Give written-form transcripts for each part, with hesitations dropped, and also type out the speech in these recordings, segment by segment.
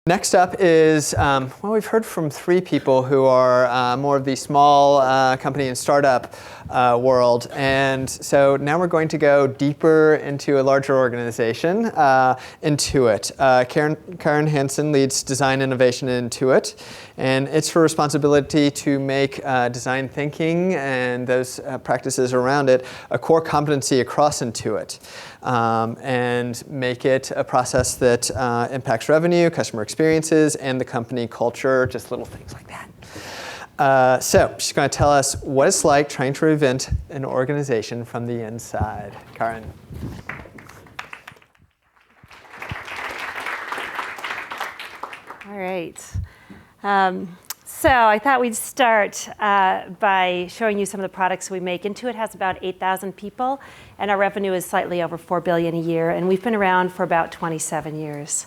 Next up is, well, we've heard from three people who are more of the small company and startup world. And so now we're going to go deeper into a larger organization, Intuit. Kaaren Hanson leads design innovation in Intuit. And it's her responsibility to make design thinking and those practices around it a core competency across Intuit. And make it a process that impacts revenue, customer experiences, and the company culture, just little things like that. So she's going to tell us what it's like trying to reinvent an organization from the inside. Kaaren. All right. So I thought we'd start by showing you some of the products we make. Intuit has about 8,000 people, and our revenue is slightly over $4 billion a year, and we've been around for about 27 years.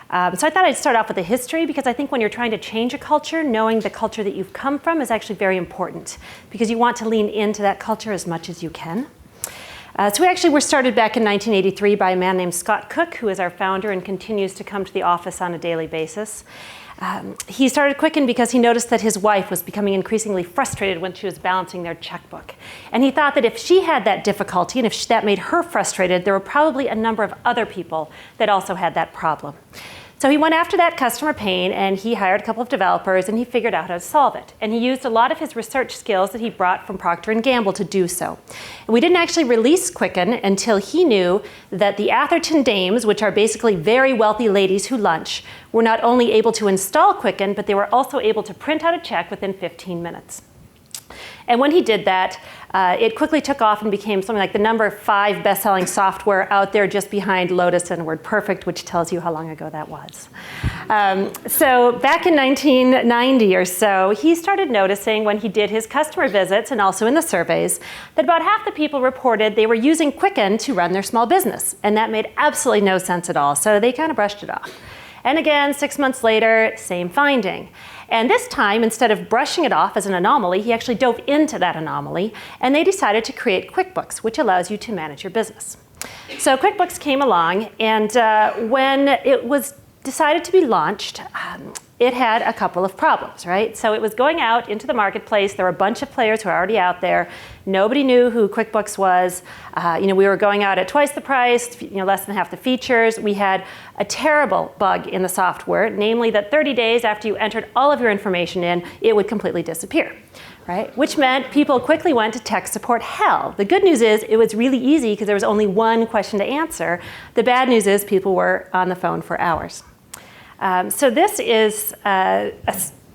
So I thought I'd start off with the history, because I think when you're trying to change a culture, knowing the culture that you've come from is actually very important, because you want to lean into that culture as much as you can. So we actually were started back in 1983 by a man named Scott Cook, who is our founder and continues to come to the office on a daily basis. He started Quicken because he noticed that his wife was becoming increasingly frustrated when she was balancing their checkbook. And he thought that if she had that difficulty and if that made her frustrated, there were probably a number of other people that also had that problem. So he went after that customer pain, and he hired a couple of developers, and he figured out how to solve it. And he used a lot of his research skills that he brought from Procter & Gamble to do so. And we didn't actually release Quicken until he knew that the Atherton dames, which are basically very wealthy ladies who lunch, were not only able to install Quicken, but they were also able to print out a check within 15 minutes. And when he did that, it quickly took off and became something like the number 5 best-selling software out there, just behind Lotus and WordPerfect, which tells you how long ago that was. So back in 1990 or so, he started noticing when he did his customer visits and also in the surveys that about half the people reported they were using Quicken to run their small business. And that made absolutely no sense at all. So they kind of brushed it off. And again, 6 months later, same finding. And this time, instead of brushing it off as an anomaly, he actually dove into that anomaly, and they decided to create QuickBooks, which allows you to manage your business. So QuickBooks came along, and when it was decided to be launched, it had a couple of problems, right? So it was going out into the marketplace. There were a bunch of players who were already out there. Nobody knew who QuickBooks was. We were going out at twice the price, less than half the features. We had a terrible bug in the software, namely that 30 days after you entered all of your information in, it would completely disappear, right? Which meant people quickly went to tech support hell. The good news is it was really easy because there was only one question to answer. The bad news is people were on the phone for hours. So this is,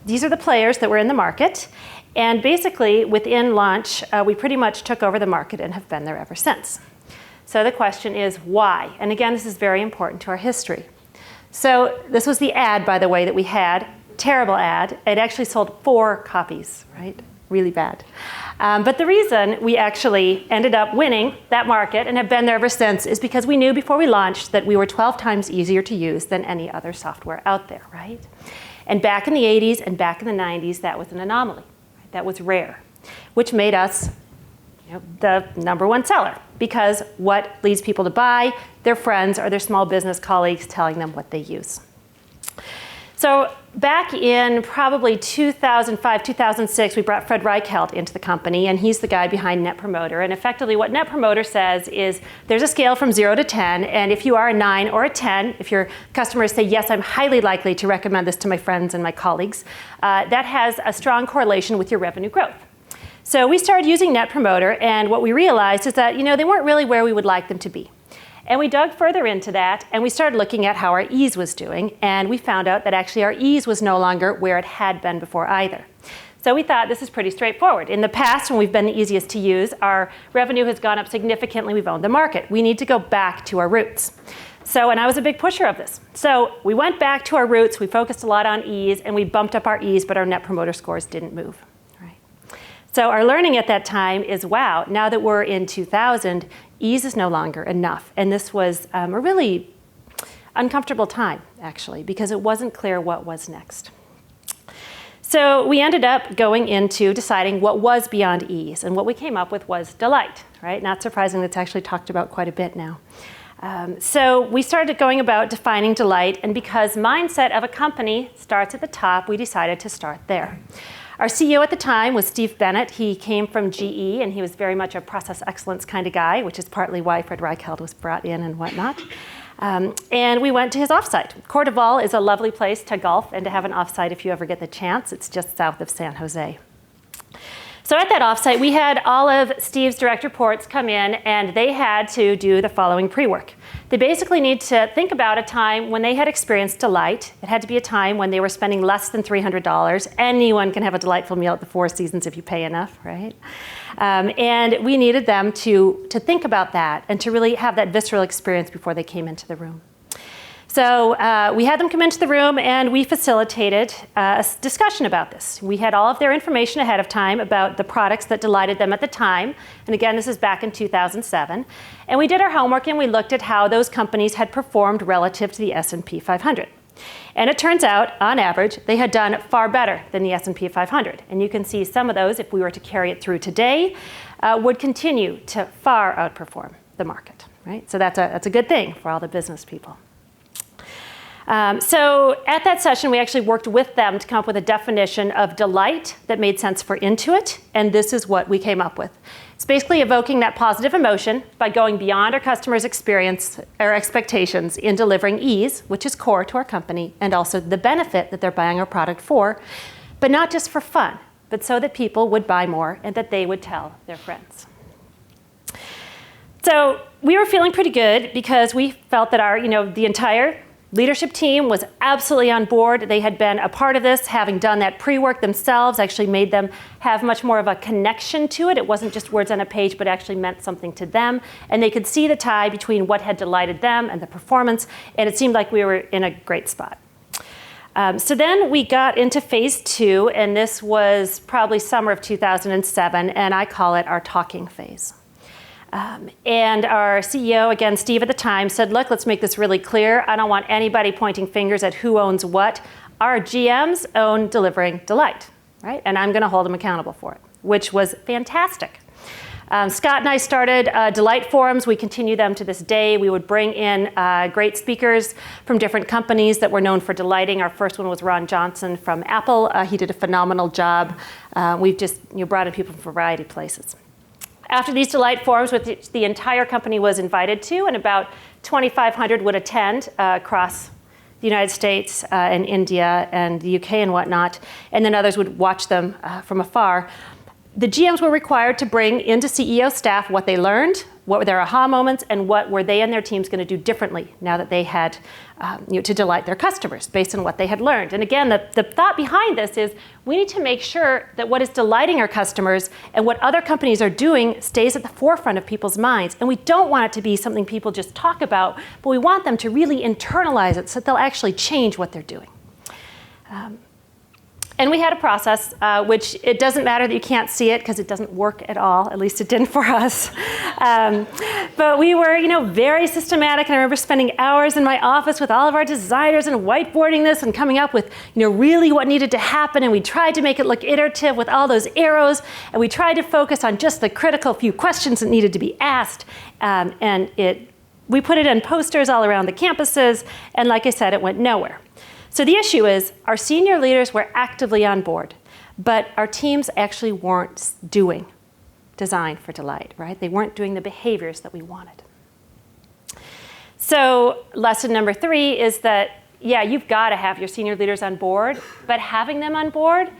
these are the players that were in the market. And basically, within launch, we pretty much took over the market and have been there ever since. So the question is, why? And again, this is very important to our history. So this was the ad, by the way, that we had. Terrible ad. It actually sold 4 copies, right? Really bad. But the reason we actually ended up winning that market and have been there ever since is because we knew before we launched that we were 12 times easier to use than any other software out there, right? And back in the 80s and back in the 90s, that was an anomaly. Right? That was rare, which made us the #1 seller, because what leads people to buy? Their friends or their small business colleagues telling them what they use. So back in probably 2005, 2006, we brought Fred Reichheld into the company, and he's the guy behind Net Promoter. And effectively what Net Promoter says is there's a scale from 0 to 10, and if you are a 9 or a 10, if your customers say, yes, I'm highly likely to recommend this to my friends and my colleagues, that has a strong correlation with your revenue growth. So we started using Net Promoter, and what we realized is that they weren't really where we would like them to be. And we dug further into that, and we started looking at how our ease was doing, and we found out that actually our ease was no longer where it had been before either. So we thought this is pretty straightforward. In the past, when we've been the easiest to use, our revenue has gone up significantly. We've owned the market. We need to go back to our roots. And I was a big pusher of this. So we went back to our roots. We focused a lot on ease, and we bumped up our ease, but our Net Promoter scores didn't move. So our learning at that time is, wow, now that we're in 2000, ease is no longer enough. And this was a really uncomfortable time, actually, because it wasn't clear what was next. So we ended up going into deciding what was beyond ease. And what we came up with was delight, right? Not surprising, that's actually talked about quite a bit now. So we started going about defining delight, and because mindset of a company starts at the top, we decided to start there. Our CEO at the time was Steve Bennett. He came from GE, and he was very much a process excellence kind of guy, which is partly why Fred Reichheld was brought in and whatnot. And we went to his offsite. Coeur d'Ivoire is a lovely place to golf and to have an offsite if you ever get the chance. It's just south of San Jose. So at that offsite, we had all of Steve's direct reports come in, and they had to do the following pre-work. They basically need to think about a time when they had experienced delight. It had to be a time when they were spending less than $300. Anyone can have a delightful meal at the Four Seasons if you pay enough, right? And we needed them to think about that and to really have that visceral experience before they came into the room. So we had them come into the room, and we facilitated a discussion about this. We had all of their information ahead of time about the products that delighted them at the time. And again, this is back in 2007. And we did our homework, and we looked at how those companies had performed relative to the S&P 500. And it turns out, on average, they had done far better than the S&P 500. And you can see some of those, if we were to carry it through today, would continue to far outperform the market, right? So that's a good thing for all the business people. So at that session, we actually worked with them to come up with a definition of delight that made sense for Intuit, and this is what we came up with. It's basically evoking that positive emotion by going beyond our customers' experience or expectations in delivering ease, which is core to our company, and also the benefit that they're buying our product for, but not just for fun, but so that people would buy more and that they would tell their friends. So we were feeling pretty good because we felt that the entire leadership team was absolutely on board. They had been a part of this, having done that pre-work themselves, actually made them have much more of a connection to it. It wasn't just words on a page, but actually meant something to them. And they could see the tie between what had delighted them and the performance, and it seemed like we were in a great spot. So then we got into phase 2, and this was probably summer of 2007, and I call it our talking phase. And our CEO, again, Steve at the time, said, look, let's make this really clear. I don't want anybody pointing fingers at who owns what. Our GMs own delivering delight, right? And I'm going to hold them accountable for it, which was fantastic. Scott and I started Delight Forums. We continue them to this day. We would bring in great speakers from different companies that were known for delighting. Our first one was Ron Johnson from Apple. He did a phenomenal job. We've just brought in people from a variety of places. After these Delight Forums, which the entire company was invited to, and about 2,500 would attend across the United States and India and the UK and whatnot, and then others would watch them from afar. The GMs were required to bring into CEO staff what they learned, what were their aha moments, and what were they and their teams going to do differently now that they had to delight their customers based on what they had learned. And again, the thought behind this is we need to make sure that what is delighting our customers and what other companies are doing stays at the forefront of people's minds. And we don't want it to be something people just talk about, but we want them to really internalize it so that they'll actually change what they're doing. And we had a process, which it doesn't matter that you can't see it because it doesn't work at all. At least it didn't for us. But we were, very systematic. And I remember spending hours in my office with all of our designers and whiteboarding this and coming up with, really what needed to happen. And we tried to make it look iterative with all those arrows. And we tried to focus on just the critical few questions that needed to be asked. We put it in posters all around the campuses. And like I said, it went nowhere. So the issue is our senior leaders were actively on board, but our teams actually weren't doing design for delight, right? They weren't doing the behaviors that we wanted. So lesson number 3 is that, you've got to have your senior leaders on board, but having them on board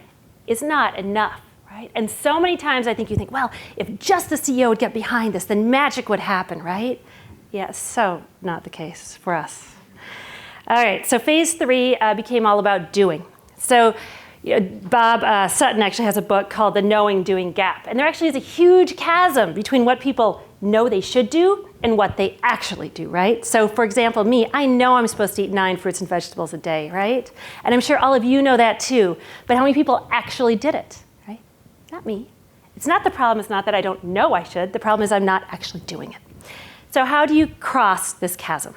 is not enough, right? And so many times I think you think, well, if just the CEO would get behind this, then magic would happen, right? Yeah, so not the case for us. All right, so phase 3 became all about doing. So Bob Sutton actually has a book called The Knowing-Doing Gap. And there actually is a huge chasm between what people know they should do and what they actually do, right? So for example, me, I know I'm supposed to eat 9 fruits and vegetables a day, right? And I'm sure all of you know that too. But how many people actually did it, right? Not me. It's not the problem. It's not that I don't know I should. The problem is I'm not actually doing it. So how do you cross this chasm?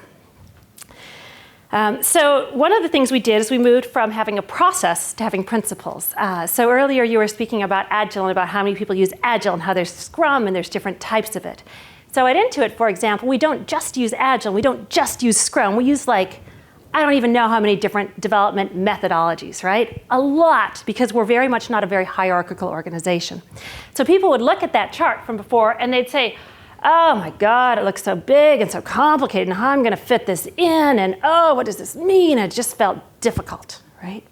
So one of the things we did is we moved from having a process to having principles. So earlier you were speaking about Agile and about how many people use Agile and how there's Scrum and there's different types of it. So at Intuit, for example, we don't just use Agile, we don't just use Scrum, we use like, I don't even know how many different development methodologies, right? A lot, because we're very much not a very hierarchical organization. So people would look at that chart from before and they'd say, oh my God, it looks so big and so complicated, and how I'm gonna fit this in, and oh, what does this mean? It just felt difficult, right?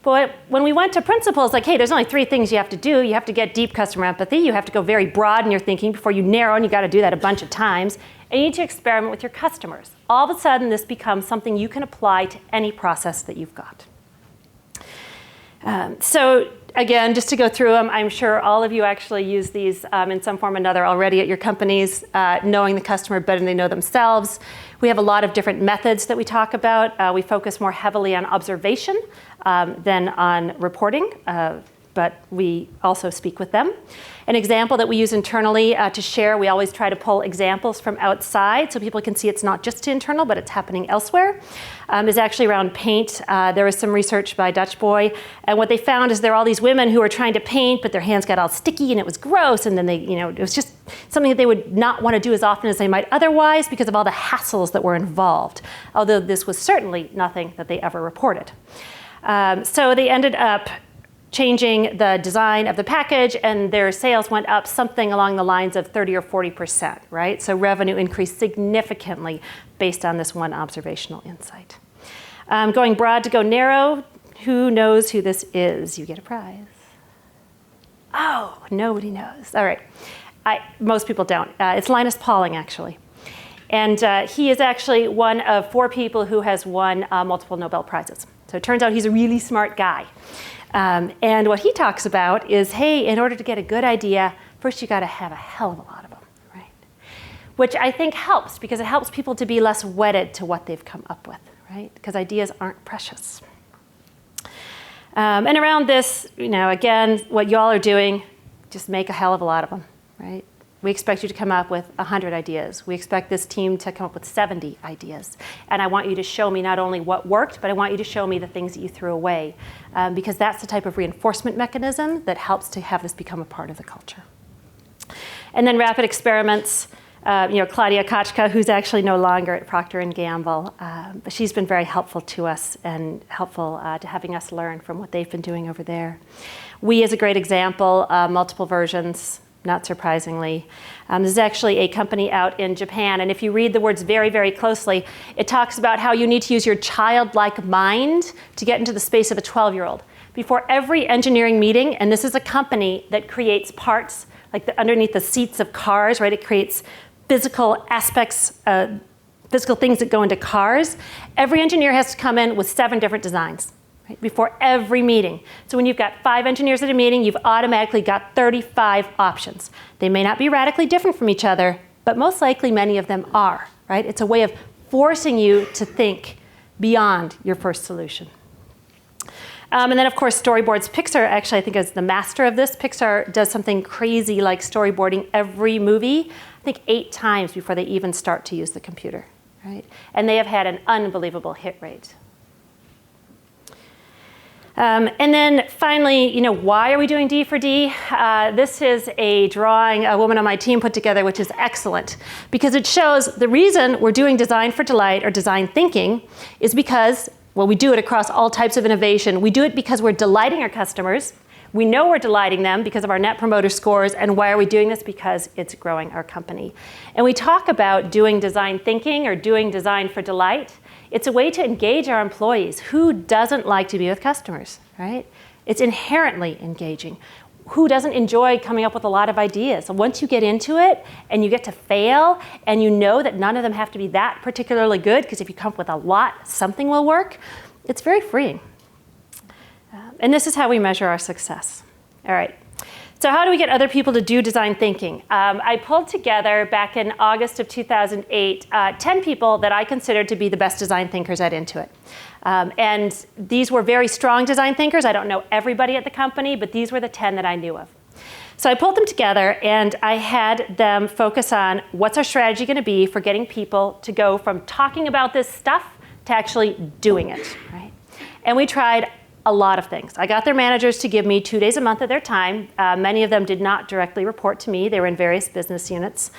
But when we went to principles, like, hey, there's only 3 things you have to do. You have to get deep customer empathy. You have to go very broad in your thinking before you narrow, and you got to do that a bunch of times. And you need to experiment with your customers. All of a sudden, this becomes something you can apply to any process that you've got. So again, just to go through them, I'm sure all of you actually use these in some form or another already at your companies, knowing the customer better than they know themselves. We have a lot of different methods that we talk about. We focus more heavily on observation than on reporting, but we also speak with them. An example that we use internally to share, we always try to pull examples from outside so people can see it's not just internal, but it's happening elsewhere, is actually around paint. There was some research by a Dutch boy, and what they found is there are all these women who are trying to paint, but their hands got all sticky and it was gross, and then they, it was just something that they would not want to do as often as they might otherwise because of all the hassles that were involved, although this was certainly nothing that they ever reported. So they ended up changing the design of the package, and their sales went up something along the lines of 30 or 40%, right? So revenue increased significantly based on this one observational insight. Going broad to go narrow, who knows who this is? You get a prize. Oh, nobody knows. All right. Most people don't. It's Linus Pauling, actually. And he is actually one of 4 people who has won multiple Nobel Prizes. So it turns out he's a really smart guy. And what he talks about is, hey, in order to get a good idea, first you got to have a hell of a lot of them, right? Which I think helps, because it helps people to be less wedded to what they've come up with, right? Because ideas aren't precious. And around this, again, what y'all are doing, just make a hell of a lot of them, right? We expect you to come up with 100 ideas. We expect this team to come up with 70 ideas. And I want you to show me not only what worked, but I want you to show me the things that you threw away, because that's the type of reinforcement mechanism that helps to have this become a part of the culture. And then rapid experiments. Claudia Kochka, who's actually no longer at Procter & Gamble, but she's been very helpful to us and helpful to having us learn from what they've been doing over there. We, as a great example, multiple versions. Not surprisingly. This is actually a company out in Japan, and if you read the words very, very closely, it talks about how you need to use your childlike mind to get into the space of a 12-year-old. Before every engineering meeting, and this is a company that creates parts, like underneath the seats of cars, right? It creates physical aspects, physical things that go into cars. Every engineer has to come in with 7 different designs. Right, before every meeting. So when you've got 5 engineers at a meeting, you've automatically got 35 options. They may not be radically different from each other, but most likely many of them are, right? It's a way of forcing you to think beyond your first solution. And then, of course, storyboards. Pixar, actually, I think, is the master of this. Pixar does something crazy like storyboarding every movie, I think 8 times before they even start to use the computer, right? And they have had an unbelievable hit rate. And then finally, why are we doing D for D? This is a drawing a woman on my team put together, which is excellent, because it shows the reason we're doing design for delight or design thinking is because, well, we do it across all types of innovation. We do it because we're delighting our customers. We know we're delighting them because of our net promoter scores. And why are we doing this? Because it's growing our company. And we talk about doing design thinking or doing design for delight. It's a way to engage our employees. Who doesn't like to be with customers, right? It's inherently engaging. Who doesn't enjoy coming up with a lot of ideas? So once you get into it and you get to fail and you know that none of them have to be that particularly good, because if you come up with a lot, something will work, it's very freeing. And this is how we measure our success. All right. So how do we get other people to do design thinking? I pulled together back in August of 2008, 10 people that I considered to be the best design thinkers at Intuit. And these were very strong design thinkers. I don't know everybody at the company, but these were the 10 that I knew of. So I pulled them together and I had them focus on what's our strategy going to be for getting people to go from talking about this stuff to actually doing it, right? And we tried a lot of things. I got their managers to give me 2 days a month of their time. Many of them did not directly report to me. They were in various business units.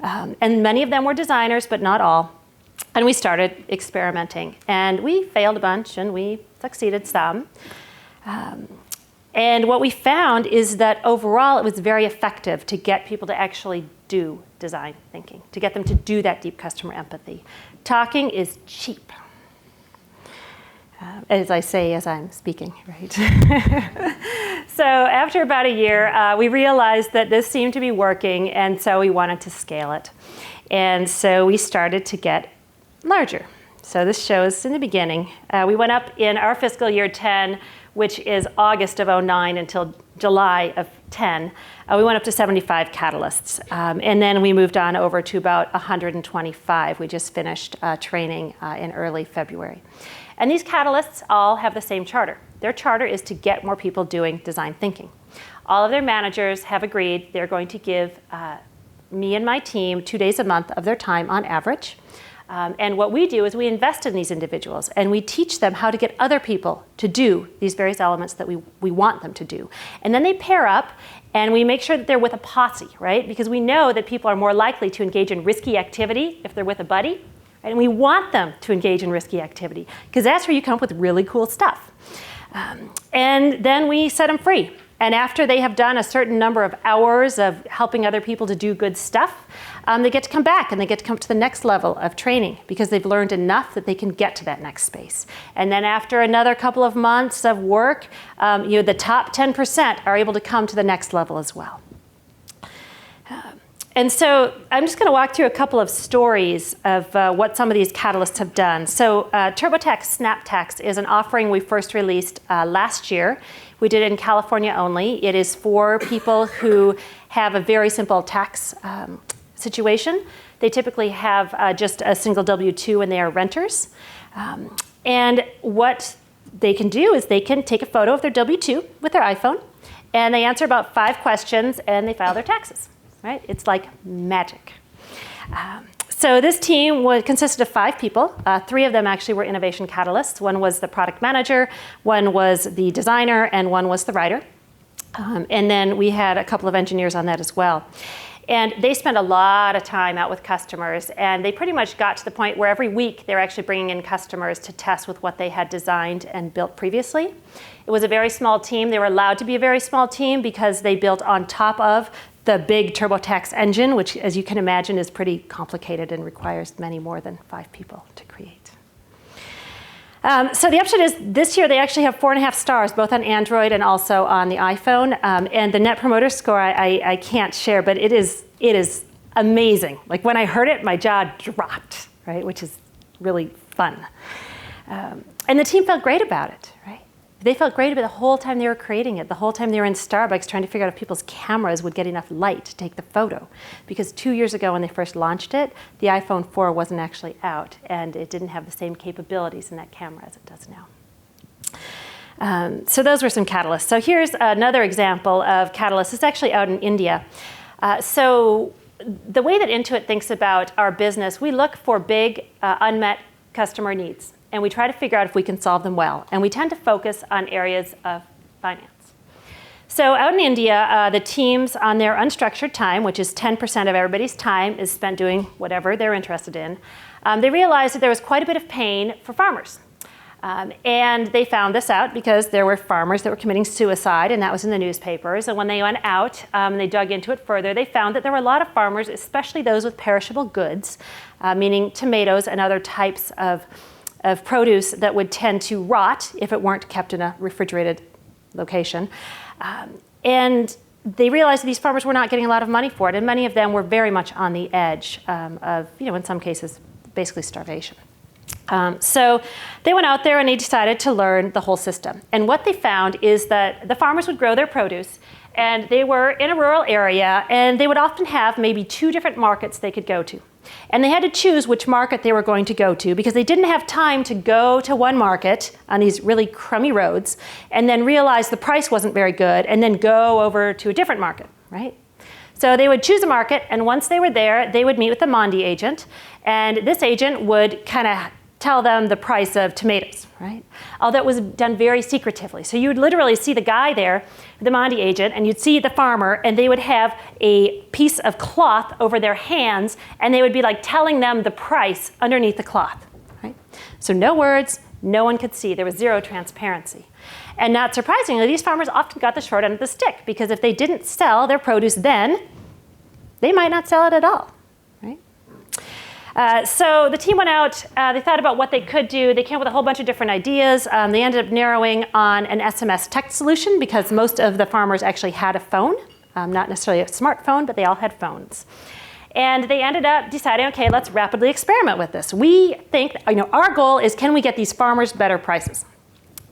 And many of them were designers, but not all. And we started experimenting. And we failed a bunch, and we succeeded some. And what we found is that overall it was very effective to get people to actually do design thinking, to get them to do that deep customer empathy. Talking is cheap, as I say as I'm speaking, right? So after about a year, we realized that this seemed to be working, and so we wanted to scale it. And so we started to get larger. So this shows in the beginning. We went up in our fiscal year 10, which is August of 09 until July of 10. We went up to 75 catalysts. And then we moved on over to about 125. We just finished training in early February. And these catalysts all have the same charter. Their charter is to get more people doing design thinking. All of their managers have agreed they're going to give me and my team 2 days a month of their time on average. And what we do is we invest in these individuals, and we teach them how to get other people to do these various elements that we want them to do. And then they pair up, and we make sure that they're with a posse, right? Because we know that people are more likely to engage in risky activity if they're with a buddy. Right? And we want them to engage in risky activity, because that's where you come up with really cool stuff. And then we set them free. And after they have done a certain number of hours of helping other people to do good stuff, they get to come back and they get to come to the next level of training because they've learned enough that they can get to that next space. And then after another couple of months of work, the top 10% are able to come to the next level as well. And so I'm just going to walk through a couple of stories of what some of these catalysts have done. So TurboTax SnapTax is an offering we first released last year. We did it in California only. It is for people who have a very simple tax situation. They typically have just a single W-2 and they are renters. And what they can do is they can take a photo of their W-2 with their iPhone, and they answer about 5 questions, and they file their taxes. Right? It's like magic. So this team consisted of 5 people. 3 of them actually were innovation catalysts. One was the product manager, one was the designer, and one was the writer. And then we had a couple of engineers on that as well. And they spent a lot of time out with customers, and they pretty much got to the point where every week they're actually bringing in customers to test with what they had designed and built previously. It was a very small team. They were allowed to be a very small team because they built on top of the big TurboTax engine, which, as you can imagine, is pretty complicated and requires many more than 5 people to create. So the upshot is this year they actually have 4.5 stars, both on Android and also on the iPhone. And the Net Promoter Score I can't share, but it is amazing. Like when I heard it, my jaw dropped, right? Which is really fun. And the team felt great about it, right? They felt great about it the whole time they were creating it, the whole time they were in Starbucks trying to figure out if people's cameras would get enough light to take the photo. Because 2 years ago when they first launched it, the iPhone 4 wasn't actually out, and it didn't have the same capabilities in that camera as it does now. So those were some catalysts. So here's another example of catalysts. It's actually out in India. So the way that Intuit thinks about our business, we look for big unmet customer needs. And we try to figure out if we can solve them well. And we tend to focus on areas of finance. So out in India, the teams on their unstructured time, which is 10% of everybody's time, is spent doing whatever they're interested in. They realized that there was quite a bit of pain for farmers. And they found this out because there were farmers that were committing suicide, and that was in the newspapers. And when they went out and they dug into it further, they found that there were a lot of farmers, especially those with perishable goods, meaning tomatoes and other types of produce that would tend to rot if it weren't kept in a refrigerated location. And they realized that these farmers were not getting a lot of money for it, and many of them were very much on the edge of, in some cases, basically starvation. So they went out there and they decided to learn the whole system. And what they found is that the farmers would grow their produce, and they were in a rural area, and they would often have maybe 2 different markets they could go to. And they had to choose which market they were going to go to because they didn't have time to go to one market on these really crummy roads and then realize the price wasn't very good and then go over to a different market, right? So they would choose a market, and once they were there, they would meet with the Mandi agent. And this agent would kind of tell them the price of tomatoes, right? All that was done very secretively. So you would literally see the guy there, the Mondi agent, and you'd see the farmer, and they would have a piece of cloth over their hands, and they would be like telling them the price underneath the cloth, right? So no words, no one could see. There was zero transparency. And not surprisingly, these farmers often got the short end of the stick, because if they didn't sell their produce then, they might not sell it at all, right? So the team went out, they thought about what they could do. They came up with a whole bunch of different ideas. They ended up narrowing on an SMS text solution because most of the farmers actually had a phone, not necessarily a smartphone, but they all had phones. And they ended up deciding, okay, let's rapidly experiment with this. We think, our goal is, can we get these farmers better prices?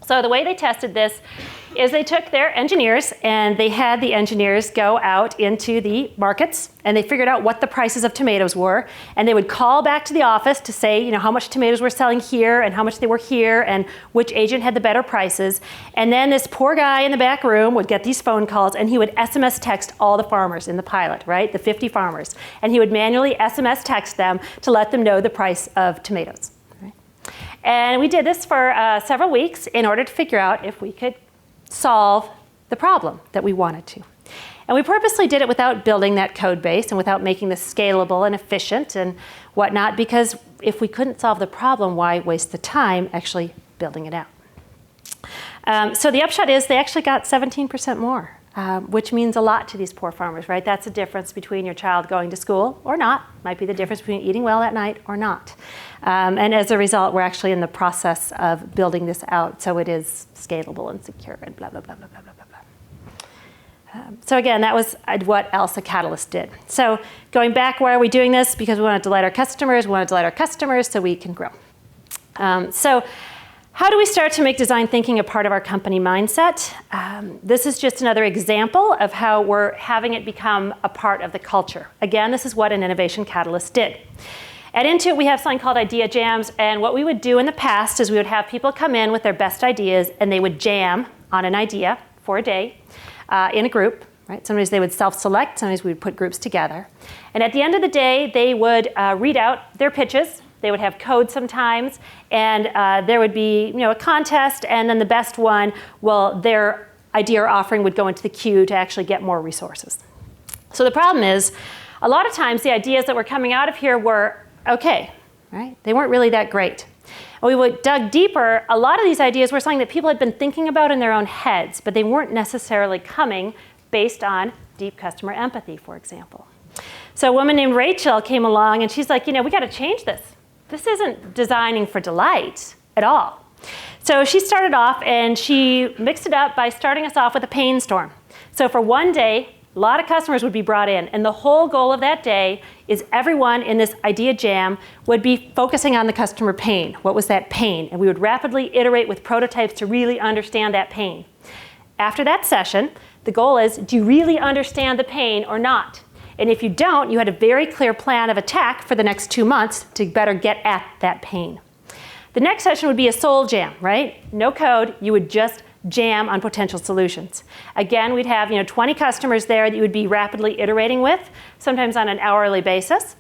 So the way they tested this is they took their engineers and they had the engineers go out into the markets and they figured out what the prices of tomatoes were, and they would call back to the office to say, how much tomatoes were selling here and how much they were here and which agent had the better prices. And then this poor guy in the back room would get these phone calls and he would SMS text all the farmers in the pilot, right? The 50 farmers. And he would manually SMS text them to let them know the price of tomatoes. And we did this for several weeks in order to figure out if we could solve the problem that we wanted to. And we purposely did it without building that code base and without making this scalable and efficient and whatnot, because if we couldn't solve the problem, why waste the time actually building it out? So the upshot is they actually got 17% more, which means a lot to these poor farmers, right? That's the difference between your child going to school or not. Might be the difference between eating well at night or not. And as a result, we're actually in the process of building this out so it is scalable and secure and blah, blah, blah, blah, blah, blah, blah. So again, that was what else a Catalyst did. So going back, why are we doing this? Because we want to delight our customers. We want to delight our customers so we can grow. So how do we start to make design thinking a part of our company mindset? This is just another example of how we're having it become a part of the culture. Again, this is what an innovation catalyst did. At Intuit, we have something called idea jams, and what we would do in the past is we would have people come in with their best ideas, and they would jam on an idea for a day in a group. Right? Sometimes they would self-select, sometimes we would put groups together. And at the end of the day, they would read out their pitches. They would have code sometimes, and there would be a contest, and then the best one, their idea or offering would go into the queue to actually get more resources. So the problem is, a lot of times the ideas that were coming out of here were okay, right? They weren't really that great. And we would dug deeper. A lot of these ideas were something that people had been thinking about in their own heads, but they weren't necessarily coming based on deep customer empathy, for example. So a woman named Rachel came along, and she's like, we got to change this. This isn't designing for delight at all. So she started off, and she mixed it up by starting us off with a pain storm. So for one day, a lot of customers would be brought in, and the whole goal of that day is everyone in this idea jam would be focusing on the customer pain. What was that pain? And we would rapidly iterate with prototypes to really understand that pain. After that session, the goal is, do you really understand the pain or not? And if you don't, you had a very clear plan of attack for the next 2 months to better get at that pain. The next session would be a soul jam, right? No code, you would just jam on potential solutions. Again, we'd have 20 customers there that you would be rapidly iterating with, sometimes on an hourly basis.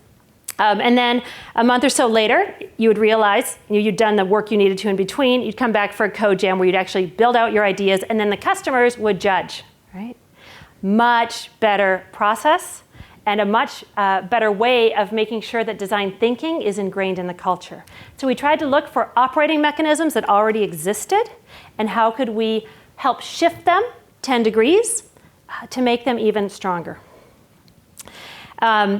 And then a month or so later, you would realize you'd done the work you needed to in between. You'd come back for a code jam where you'd actually build out your ideas, and then the customers would judge, right? Much better process and a much better way of making sure that design thinking is ingrained in the culture. So we tried to look for operating mechanisms that already existed, and how could we help shift them 10 degrees to make them even stronger.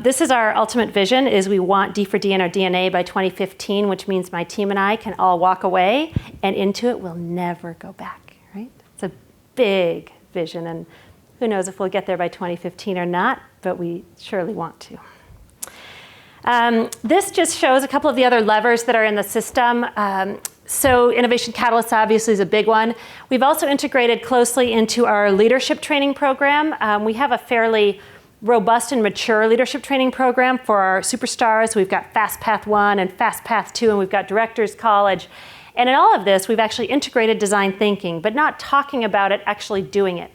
This is our ultimate vision, is we want D for D in our DNA by 2015, which means my team and I can all walk away, and Intuit will never go back, right? It's a big vision, and who knows if we'll get there by 2015 or not, but we surely want to. This just shows a couple of the other levers that are in the system. So Innovation Catalyst obviously is a big one. We've also integrated closely into our leadership training program. We have a fairly robust and mature leadership training program for our superstars. We've got Fast Path 1 and Fast Path 2, and we've got Directors College. And in all of this, we've actually integrated design thinking, but not talking about it, actually doing it.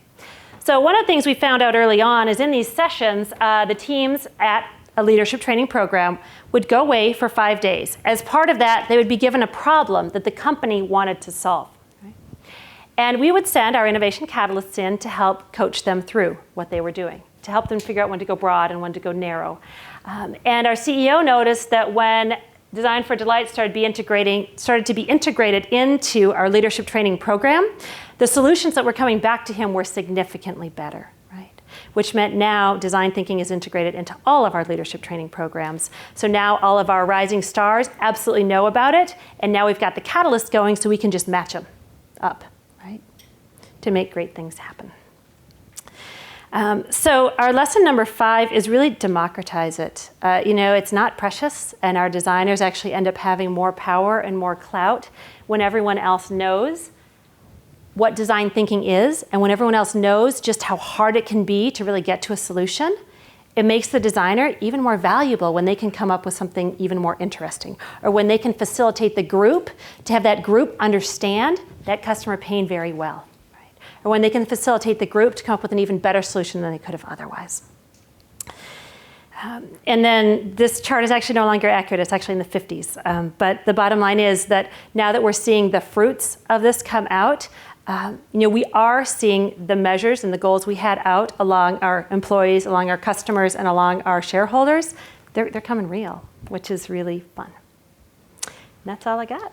So one of the things we found out early on is in these sessions, the teams at a leadership training program would go away for 5 days. As part of that, they would be given a problem that the company wanted to solve. Right? And we would send our innovation catalysts in to help coach them through what they were doing, to help them figure out when to go broad and when to go narrow. And our CEO noticed that when Design for Delight started to be integrated into our leadership training program, the solutions that were coming back to him were significantly better, right? Which meant now design thinking is integrated into all of our leadership training programs. So now all of our rising stars absolutely know about it, and now we've got the catalyst going so we can just match them up, right? To make great things happen. So our lesson number 5 is really democratize it. It's not precious, and our designers actually end up having more power and more clout when everyone else knows what design thinking is, and when everyone else knows just how hard it can be to really get to a solution. It makes the designer even more valuable when they can come up with something even more interesting, or when they can facilitate the group to have that group understand that customer pain very well. Or when they can facilitate the group to come up with an even better solution than they could have otherwise. And then this chart is actually no longer accurate. It's actually in the 50s. But the bottom line is that now that we're seeing the fruits of this come out, we are seeing the measures and the goals we had out along our employees, along our customers, and along our shareholders. They're coming real, which is really fun. And that's all I got.